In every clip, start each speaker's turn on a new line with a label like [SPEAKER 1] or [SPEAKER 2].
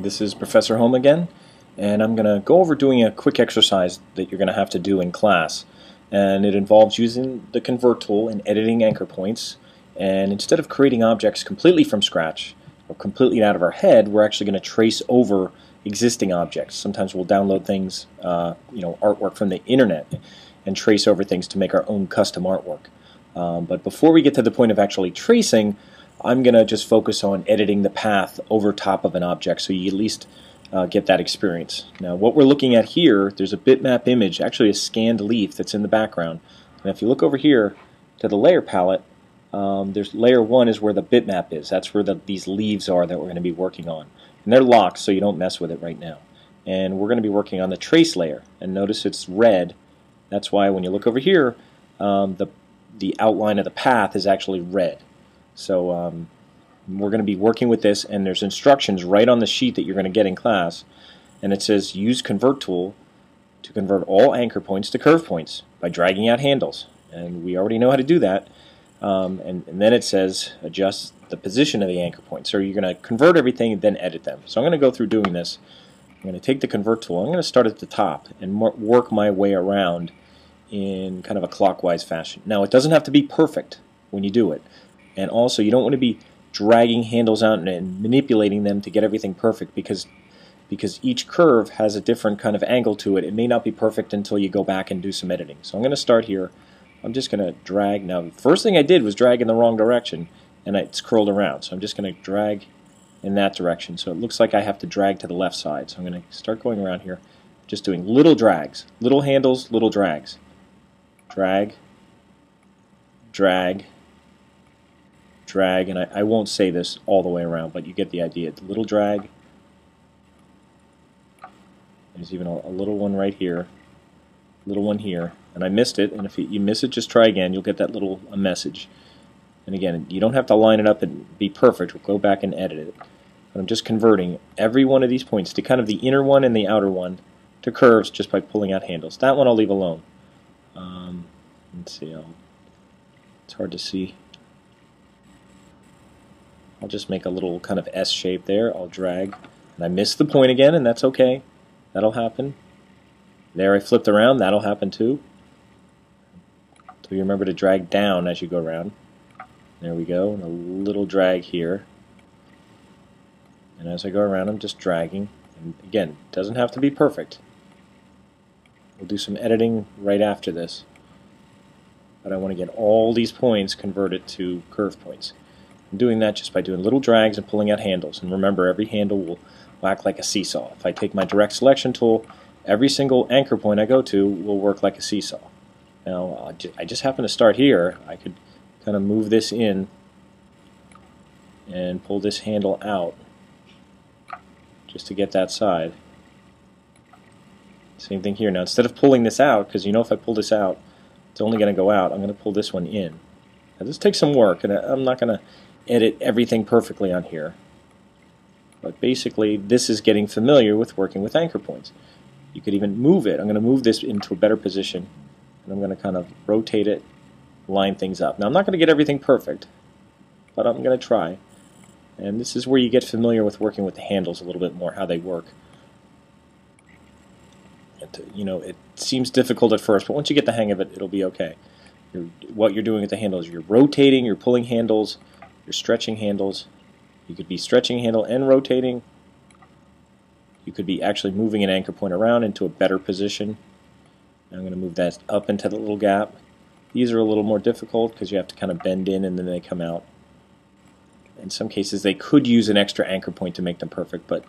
[SPEAKER 1] This is Professor Home again, and I'm going to go over doing a quick exercise that you're going to have to do in class. And it involves using the convert tool and editing anchor points. And instead of creating objects completely from scratch or completely out of our head, we're actually going to trace over existing objects. Sometimes we'll download things, artwork from the internet, and trace over things to make our own custom artwork. But before we get to the point of actually tracing, I'm going to just focus on editing the path over top of an object so you at least get that experience. Now what we're looking at here, there's a bitmap image, actually a scanned leaf that's in the background. And if you look over here to the layer palette, there's layer 1 is where the bitmap is. That's where these leaves are that we're going to be working on. And they're locked so you don't mess with it right now. And we're going to be working on the trace layer. And notice it's red. That's why when you look over here, the outline of the path is actually red. So we're going to be working with this, and there's instructions right on the sheet that you're going to get in class, and it says use convert tool to convert all anchor points to curve points by dragging out handles, and we already know how to do that. And then it says adjust the position of the anchor points. So you're going to convert everything and then edit them. So I'm going to go through doing this. I'm going to take the convert tool. I'm going to start at the top and work my way around in kind of a clockwise fashion. Now it doesn't have to be perfect when you do it. And also, you don't want to be dragging handles out and manipulating them to get everything perfect because each curve has a different kind of angle to it. It may not be perfect until you go back and do some editing. So I'm going to start here. I'm just going to drag. Now, the first thing I did was drag in the wrong direction, and it's curled around. So I'm just going to drag in that direction. So it looks like I have to drag to the left side. So I'm going to start going around here, just doing little drags, little handles, little drags. Drag, drag, drag, and I won't say this all the way around, but you get the idea. The little drag. There's even a little one right here, little one here, and I missed it. And if you miss it, just try again. You'll get that little message. And again, you don't have to line it up and be perfect. We'll go back and edit it. But I'm just converting every one of these points to kind of the inner one and the outer one to curves just by pulling out handles. That one I'll leave alone. Let's see. It's hard to see. I'll just make a little kind of S shape there. I'll drag, and I missed the point again, and that's okay. That'll happen. There I flipped around. That'll happen too. So you remember to drag down as you go around. There we go, and a little drag here. And as I go around, I'm just dragging. And again, it doesn't have to be perfect. We'll do some editing right after this. But I want to get all these points converted to curve points. I'm doing that just by doing little drags and pulling out handles. And remember, every handle will act like a seesaw. If I take my direct selection tool, every single anchor point I go to will work like a seesaw. Now, I just happen to start here. I could kind of move this in and pull this handle out just to get that side. Same thing here. Now, instead of pulling this out, because you know if I pull this out, it's only going to go out, I'm going to pull this one in. Now, this takes some work, and I'm not going to edit everything perfectly on here. But basically, this is getting familiar with working with anchor points. You could even move it. I'm going to move this into a better position, and I'm going to kind of rotate it, line things up. Now, I'm not going to get everything perfect, but I'm going to try. And this is where you get familiar with working with the handles a little bit more, how they work. It seems difficult at first, but once you get the hang of it, it'll be okay. What you're doing with the handles, you're rotating, you're pulling handles, you're stretching handles. You could be stretching a handle and rotating. You could be actually moving an anchor point around into a better position. I'm going to move that up into the little gap. These are a little more difficult because you have to kind of bend in and then they come out. In some cases, they could use an extra anchor point to make them perfect, but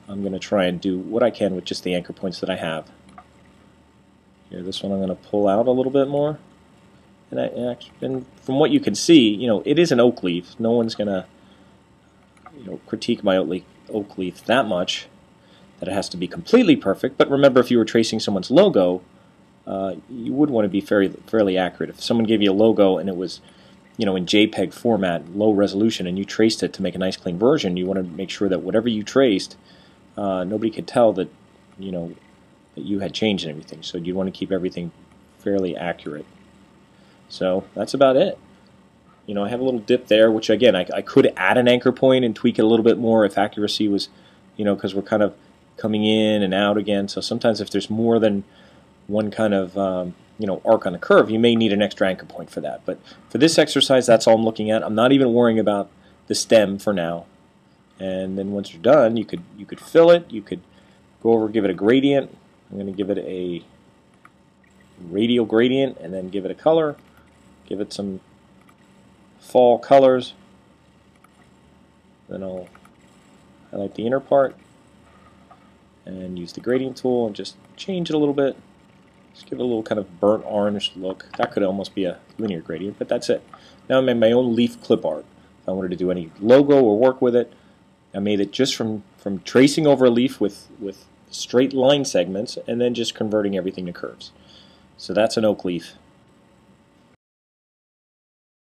[SPEAKER 1] I'm going to try and do what I can with just the anchor points that I have. Here, this one I'm going to pull out a little bit more. And from what you can see, it is an oak leaf. No one's going to critique my oak leaf that much that it has to be completely perfect. But remember, if you were tracing someone's logo, you would want to be fairly accurate. If someone gave you a logo and it was in JPEG format, low resolution, and you traced it to make a nice clean version, you want to make sure that whatever you traced, nobody could tell that that you had changed everything. So you want to keep everything fairly accurate. So that's about it. I have a little dip there, which again I could add an anchor point and tweak it a little bit more if accuracy was because we're kind of coming in and out again. So sometimes if there's more than one kind of arc on the curve, you may need an extra anchor point for that. But for this exercise, that's all I'm looking at. I'm not even worrying about the stem for now. And then once you're done, you could fill it. You could go over, give it a gradient. I'm going to give it a radial gradient, and then give it a color. Give it some fall colors. Then I'll highlight the inner part and use the gradient tool and just change it a little bit. Just give it a little kind of burnt orange look. That could almost be a linear gradient, but that's it. Now I'm in my own leaf clip art. If I wanted to do any logo or work with it, I made it just from tracing over a leaf with straight line segments and then just converting everything to curves. So that's an oak leaf.